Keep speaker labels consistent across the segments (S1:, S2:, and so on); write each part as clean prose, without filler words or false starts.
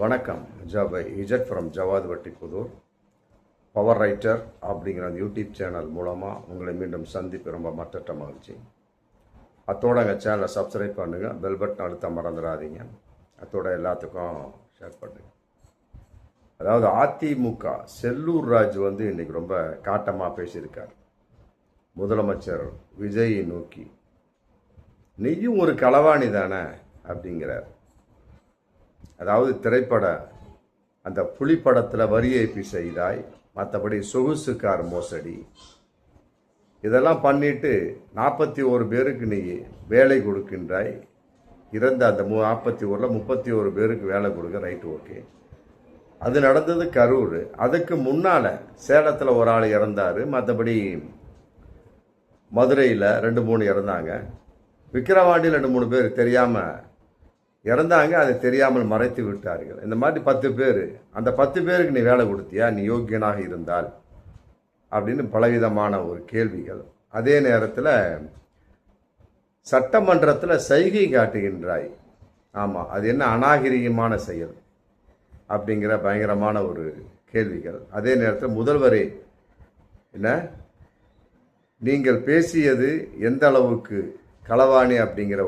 S1: வணக்கம். Z from Javad வட்டிப்புதூர். Power writer அப்படிங்கிற அந்த யூடியூப் சேனல் மூலமாக உங்களை மீண்டும் சந்திப்பு ரொம்ப மற்ற மகிழ்ச்சி. அத்தோட எங்கள் சேனலை சப்ஸ்கிரைப் பண்ணுங்கள், பெல் பட்டன் அழுத்த மறந்துடாதீங்க. அத்தோட எல்லாத்துக்கும் ஷேர் பண்ணுங்க. அதாவது அதிமுக செல்லூர் ராஜ் இன்னைக்கு ரொம்ப காட்டமாக பேசியிருக்கார். முதலமைச்சர் விஜயை நோக்கி நீயும் ஒரு களவாணி தானே அப்படிங்கிறார். அதாவது திரைப்பட அந்த புலிப்படத்தில் வரி ஏற்பி செய்தாய், மற்றபடி சொகுசு கார் மோசடி இதெல்லாம் பண்ணிட்டு 41 பேருக்கு நீ வேலை கொடுக்கின்றாய். இறந்த அந்த 41 31 பேருக்கு வேலை கொடுக்க, ரைட்டு, ஓகே. அது நடந்தது கரூர். அதுக்கு முன்னால் சேலத்தில் ஒரு ஆள் இறந்தார், மற்றபடி மதுரையில் 2-3 இறந்தாங்க, விக்கிரவாண்டியில் 2-3 பேர் தெரியாமல் இறந்தாங்க, அதை தெரியாமல் மறைத்து விட்டார்கள். இந்த மாதிரி 10 பேர், அந்த 10 பேருக்கு நீ வேலை கொடுத்தியா, நீ யோக்கியனாக இருந்தால் அப்படின்னு பலவிதமான ஒரு கேள்விகள். அதே நேரத்தில் சட்டமன்றத்தில் சைகை காட்டுகின்றாய். ஆமாம், அது என்ன அநாகரிகமான செயல் அப்படிங்கிற பயங்கரமான ஒரு கேள்விகள். அதே நேரத்தில் முதல்வரே என்ன நீங்கள் பேசியது எந்த அளவுக்கு களவாணி அப்படிங்கிற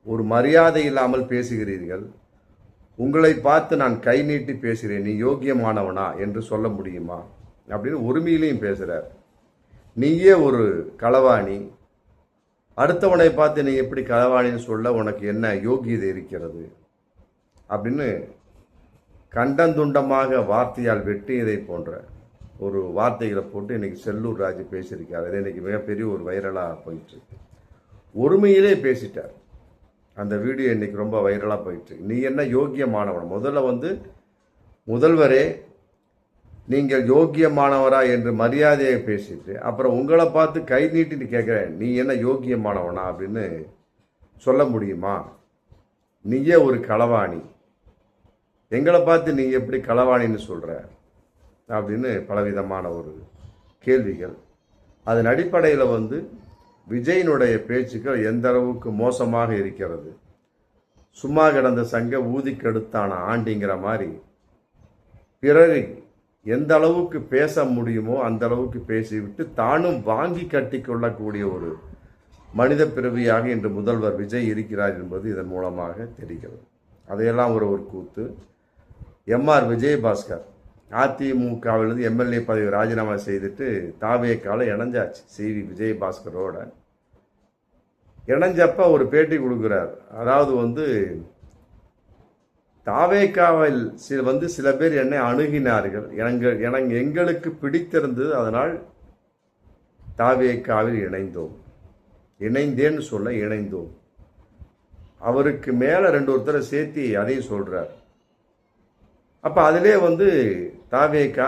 S1: ஒரு மரியாதை இல்லாமல் பேசுகிறீர்கள். உங்களை பார்த்து நான் கை நீட்டி பேசுகிறேன், நீ யோக்கியமானவனா என்று சொல்ல முடியுமா அப்படின்னு உரிமையிலையும் பேசுகிறார். நீயே ஒரு களவாணி, அடுத்தவனை பார்த்து நீ எப்படி களவாணின்னு சொல்ல உனக்கு என்ன யோகியதை இருக்கிறது அப்படின்னு கண்டந்துண்டமாக வார்த்தையால் வெட்டியதை போன்ற ஒரு வார்த்தைகளை போட்டு இன்னைக்கு செல்லூர் ராஜ் பேசியிருக்காரு. அது இன்னைக்கு மிகப்பெரிய ஒரு வைரலாக போயிட்டு ஒருமையிலே பேசிட்டார். அந்த வீடியோ இன்னைக்கு ரொம்ப வைரலாக போயிட்டு, நீ என்ன யோக்கியமானவன்? முதல்ல முதல்வரே நீங்கள் யோக்கியமானவரா என்று மரியாதையை பேசிட்டு, அப்புறம் உங்களை பார்த்து கை நீட்டிட்டு கேட்குறேன், நீ என்ன யோக்கியமானவனா அப்படின்னு சொல்ல முடியுமா? நீயே ஒரு களவாணி, எங்களை பார்த்து நீ எப்படி களவாணின்னு சொல்கிற அப்படின்னு பலவிதமான ஒரு கேள்விகள். அதன் அடிப்படையில் விஜயினுடைய பேச்சுக்கள் எந்த அளவுக்கு மோசமாக இருக்கிறது. சும்மா கிடந்த சங்க ஊதி கெடுத்தான ஆண்டிங்கிற மாதிரி பிறகு எந்த அளவுக்கு பேச முடியுமோ அந்த அளவுக்கு பேசிவிட்டு தானும் வாங்கி கட்டி கொள்ளக்கூடிய ஒரு மனித பிறவியாக இன்று முதல்வர் விஜய் இருக்கிறார் என்பது இதன் மூலமாக தெரிகிறது. அதையெல்லாம் ஒரு கூத்து. எம்ஆர் விஜயபாஸ்கர் அதிமுகவிலிருந்து எம்எல்ஏ பதவி ராஜினாமா செய்துட்டு தாவேக்கால இணைஞ்சாச்சு. சிவி விஜயபாஸ்கரோட இணைஞ்சப்ப ஒரு பேட்டி கொடுக்குறார். அதாவது தாவேக்காவில் சில பேர் என்னை அணுகினார்கள், எங்களுக்கு பிடித்திருந்தது, அதனால் தாவேக்காவில் இணைந்தேன்னு சொல்ல இணைந்தோம். அவருக்கு மேல 2 ஒருத்தரை சேர்த்தி அதையும் சொல்றார். அப்ப அதிலே தாவேக்கா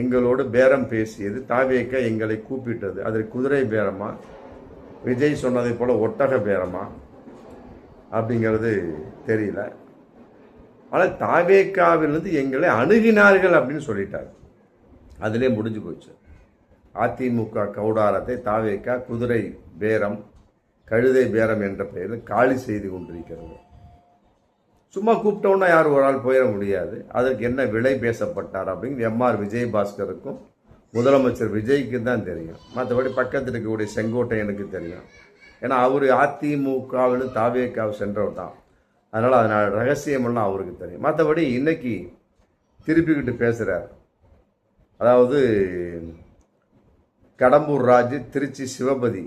S1: எங்களோடு பேரம் பேசியது, தாவேக்கா எங்களை கூப்பிட்டது, அதற்கு குதிரை பேரமா, விஜய் சொன்னதை போல ஒட்டக பேரமா அப்படிங்கிறது தெரியல. ஆனால் தாவேக்காவிலிருந்து எங்களை அணுகினார்கள் அப்படின்னு சொல்லிட்டார். அதிலே முடிஞ்சு போச்சு. அதிமுக கவுடாரத்தை தாவேக்கா குதிரை பேரம், கழுதை பேரம் என்ற பெயரில் காலி செய்து கொண்டிருக்கிறது. சும்மா கூப்பிட்டோன்னா யாரும் ஒரு ஆள் போயிட முடியாது. அதற்கு என்ன விலை பேசப்பட்டார் அப்படின்னு எம்ஆர் விஜயபாஸ்கருக்கும் முதலமைச்சர் விஜய்க்கு தான் தெரியும். மற்றபடி பக்கத்தில் இருக்கக்கூடிய செங்கோட்டையனுக்கு தெரியும். ஏன்னா அவர் அதிமுகவில் தாவேக்காவை சென்றவர் தான். அதனால் ரகசியமெல்லாம் அவருக்கு தெரியும். மற்றபடி இன்னைக்கு திருப்பிக்கிட்டு பேசுகிறார். அதாவது கடம்பூர் ராஜு, திருச்சி சிவபதி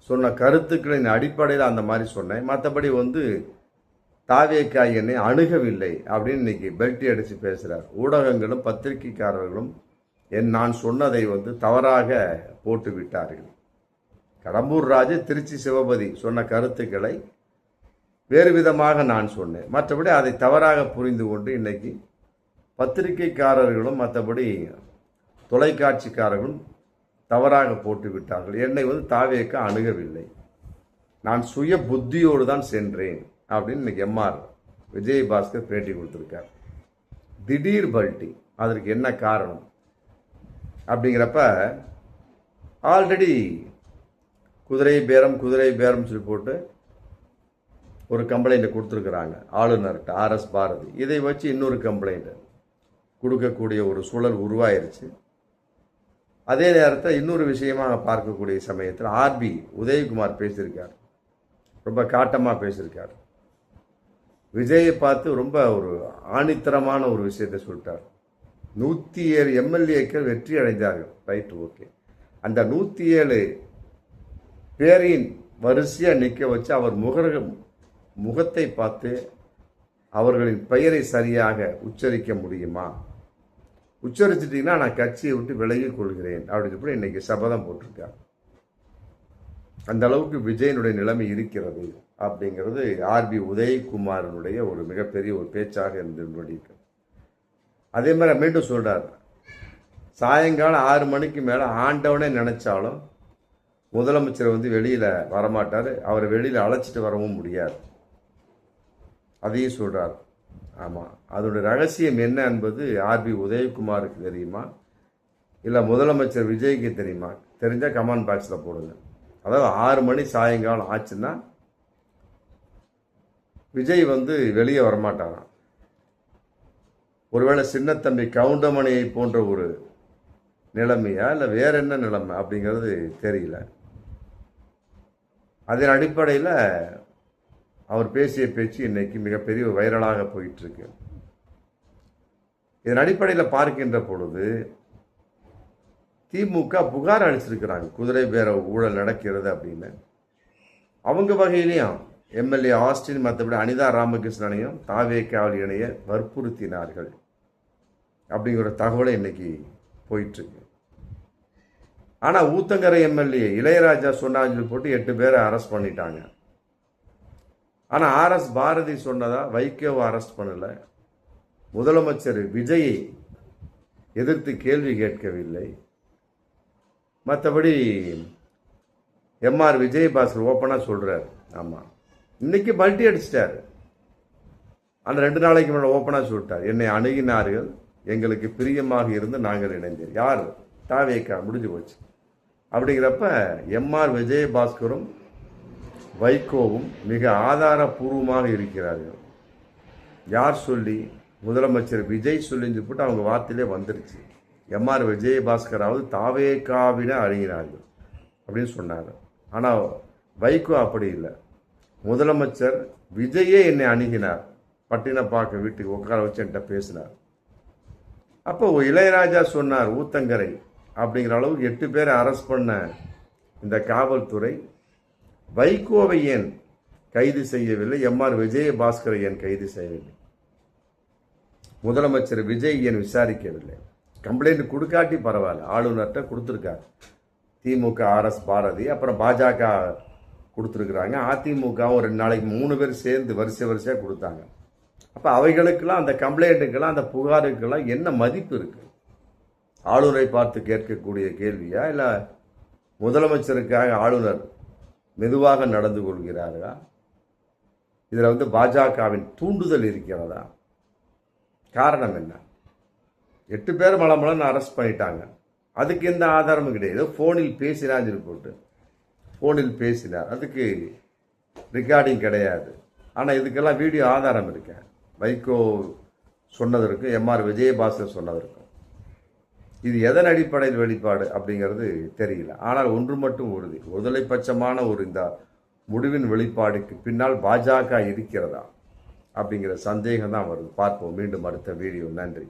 S1: சொன்ன கருத்துக்களின் அடிப்படையில் அந்த மாதிரி சொன்னேன். மற்றபடி தாவேக்கா என்னை அணுகவில்லை அப்படின்னு இன்னைக்கு பெல்ட்டி அடித்து பேசுகிறார். ஊடகங்களும் பத்திரிகைக்காரர்களும் நான் சொன்னதை தவறாக போட்டு விட்டார்கள். கடம்பூர் ராஜு, திருச்சி சிவபதி சொன்ன கருத்துக்களை வேறு விதமாக நான் சொன்னேன். மற்றபடி அதை தவறாக புரிந்து கொண்டு இன்னைக்கு பத்திரிகைக்காரர்களும் மற்றபடி தொலைக்காட்சிக்காரர்களும் தவறாக போட்டு விட்டார்கள். என்னை தாவேக்கா அணுகவில்லை, நான் சுய புத்தியோடு தான் சென்றேன் அப்படின்னு இன்னைக்கு எம்ஆர் விஜயபாஸ்கர் பேட்டி கொடுத்துருக்கார். திடீர் பல்ட்டி. அதற்கு என்ன காரணம் அப்படிங்கிறப்ப ஆல்ரெடி குதிரை பேரம் சொல்லி போட்டு ஒரு கம்ப்ளைண்ட் கொடுத்துருக்குறாங்க ஆளுநர்கிட்ட ஆர்எஸ் பாரதி. இதை வச்சு இன்னொரு கம்ப்ளைண்ட் கொடுக்கக்கூடிய ஒரு சூழல் உருவாயிருச்சு. அதே நேரத்தில் இன்னொரு விஷயமாக பார்க்கக்கூடிய சமயத்தில் ஆர்பி உதயகுமார் பேசியிருக்கார், ரொம்ப காட்டமாக பேசியிருக்கார். விஜயை பார்த்து ரொம்ப ஒரு ஆணித்தரமான ஒரு விஷயத்தை சொல்லிட்டார். 107 எம்எல்ஏக்கள் வெற்றி அடைந்தார்கள். Right, okay. அந்த 107 பேரின் வரிசையாக நிற்க வச்சு அவர் முகத்தை பார்த்து அவர்களின் பெயரை சரியாக உச்சரிக்க முடியுமா? உச்சரிச்சிட்டிங்கன்னா நான் கட்சியை விட்டு விலகிக் கொள்கிறேன் அப்படின்னு சொல்லி இன்னைக்கு சபதம் போட்டிருக்கார். அந்த அளவுக்கு விஜயனுடைய நிலைமை இருக்கிறது அப்படிங்கிறது ஆர்பி உதயகுமாரனுடைய ஒரு மிகப்பெரிய ஒரு பேச்சாக இருக்கு. அதே மாதிரி மீண்டும் சொல்றார், சாயங்காலம் 6 மணிக்கு மேலே ஆண்டவனே நினைச்சாலும் முதலமைச்சர் வெளியில வரமாட்டார், அவரை வெளியில அழைச்சிட்டு வரவும் முடியாது. அதையும் சொல்றார். ஆமாம், அதோடைய ரகசியம் என்ன என்பது ஆர்பி உதயகுமாருக்கு தெரியுமா, இல்லை முதலமைச்சர் விஜய்க்கு தெரியுமா? தெரிஞ்சால் கமெண்ட் பாக்ஸில் போடுங்க. அதாவது 6 மணி சாயங்காலம் ஆச்சுன்னா விஜய் வெளியே வரமாட்டாராம். ஒருவேளை சின்னத்தம்பி கவுண்டமணியை போன்ற ஒரு நிலைமையா இல்லை வேற என்ன நிலைமை அப்படிங்கிறது தெரியல. அதன் அடிப்படையில் அவர் பேசிய பேச்சு இன்னைக்கு மிகப்பெரிய வைரலாக போயிட்டு இருக்கு. இதன் அடிப்படையில் பார்க்கின்ற பொழுது திமுக புகார் அளிச்சிருக்கிறாங்க, குதிரை பேர ஊழல் நடக்கிறது அப்படின்னு. அவங்க வகையிலையும் எம்எல்ஏ ஆஸ்டின் மற்றபடி அனிதா ராமகிருஷ்ணனையும் தாவேக்காவல் இணைய வற்புறுத்தினார்கள் அப்படிங்கிற தகவலை இன்னைக்கு போயிட்டு இருக்கு. ஆனால் ஊத்தங்கரை எம்எல்ஏ இளையராஜா சொன்னான்னு போட்டு 8 பேரை அரெஸ்ட் பண்ணிட்டாங்க. ஆனால் ஆர்எஸ் பாரதி சொன்னதா வைகோவை அரெஸ்ட் பண்ணல, முதலமைச்சர் விஜயை எதிர்த்து கேள்வி கேட்கவில்லை. மற்றபடி எம்ஆர் விஜயபாஸ்கர் ஓப்பனாக சொல்றாரு. ஆமாம், இன்னைக்கு மல்டி அடிச்சிட்டாரு. அந்த 2 நாளைக்கு முன்னாடி ஓப்பனாக சொல்லிட்டார், என்னை அணுகினார்கள், எங்களுக்கு பிரியமாக இருந்து நாங்கள் இணைந்தோம். யார்? தாவேக்கா, முடிஞ்சு போச்சு. அப்படிங்கிறப்ப எம்ஆர் விஜயபாஸ்கரும் வைகோவும் மிக ஆதாரபூர்வமாக இருக்கிறார்கள். யார் சொல்லி? முதலமைச்சர் விஜய் சொல்லிஞ்சு போட்டு அவங்க வார்த்தையிலே வந்துருச்சு. எம்ஆர் விஜயபாஸ்கராவது தாவேக்காவின அணுகினார்கள் அப்படின்னு சொன்னார். ஆனால் வைகோ அப்படி இல்லை. முதலமைச்சர் விஜயே என்னை அணுகினார், பட்டினப்பாக்கம் வீட்டுக்கு உட்கார வச்சு என்கிட்ட பேசினார். அப்போ இளையராஜா சொன்னார் ஊத்தங்கரை அப்படிங்கிற அளவுக்கு 8 பேரை அரெஸ்ட் பண்ண இந்த காவல்துறை வைகோவை ஏன் கைது செய்யவில்லை? எம்ஆர் விஜயபாஸ்கரை ஏன் கைது செய்யவில்லை? முதலமைச்சர் விஜய் ஏன் விசாரிக்கவில்லை? கம்ப்ளைண்ட் கொடுக்காட்டி பரவாயில்ல, ஆளுநர்கிட்ட கொடுத்துருக்காரு. திமுக ஆர்எஸ் பாரதி, அப்புறம் பாஜக கொடுத்துருக்குறாங்க, அதிமுகவும் 2 நாளைக்கு 3 பேர் சேர்ந்து வரிசையாக கொடுத்தாங்க. அப்போ அவைகளுக்கெல்லாம், அந்த கம்ப்ளைண்ட்டுக்கெல்லாம், அந்த புகாருக்கெல்லாம் என்ன மதிப்பு இருக்கு? ஆளுநரை பார்த்து கேட்கக்கூடிய கேள்வியா, இல்லை முதலமைச்சருக்காக ஆளுநர் மெதுவாக நடந்து கொள்கிறார்களா? இதில் பாஜகவின் தூண்டுதல் இருக்கிறதா? காரணம் என்ன? 8 பேர் மலமலன்னு அரெஸ்ட் பண்ணிட்டாங்க, அதுக்கு எந்த ஆதாரமும் கிடையாது. ஃபோனில் பேசினான்னு போட்டு ஃபோனில் பேசினார், அதுக்கு ரெக்கார்டிங் கிடையாது. ஆனால் இதுக்கெல்லாம் வீடியோ ஆதாரம் இருக்கு. வைகோ சொன்னதற்கும் எம்ஆர் விஜயபாஸ்கர் சொன்னதற்கும் இது எதன் அடிப்படையில் வெளிப்பாடு அப்படிங்கிறது தெரியல. ஆனால் ஒன்று மட்டும் உறுதி, ஒருதலைப்பட்சமான இந்த முடிவின் வெளிப்பாடுக்கு பின்னால் பாஜக இருக்கிறதா அப்படிங்கிற சந்தேகம் தான் வருது. பார்ப்போம் மீண்டும் அடுத்த வீடியோ. நன்றி.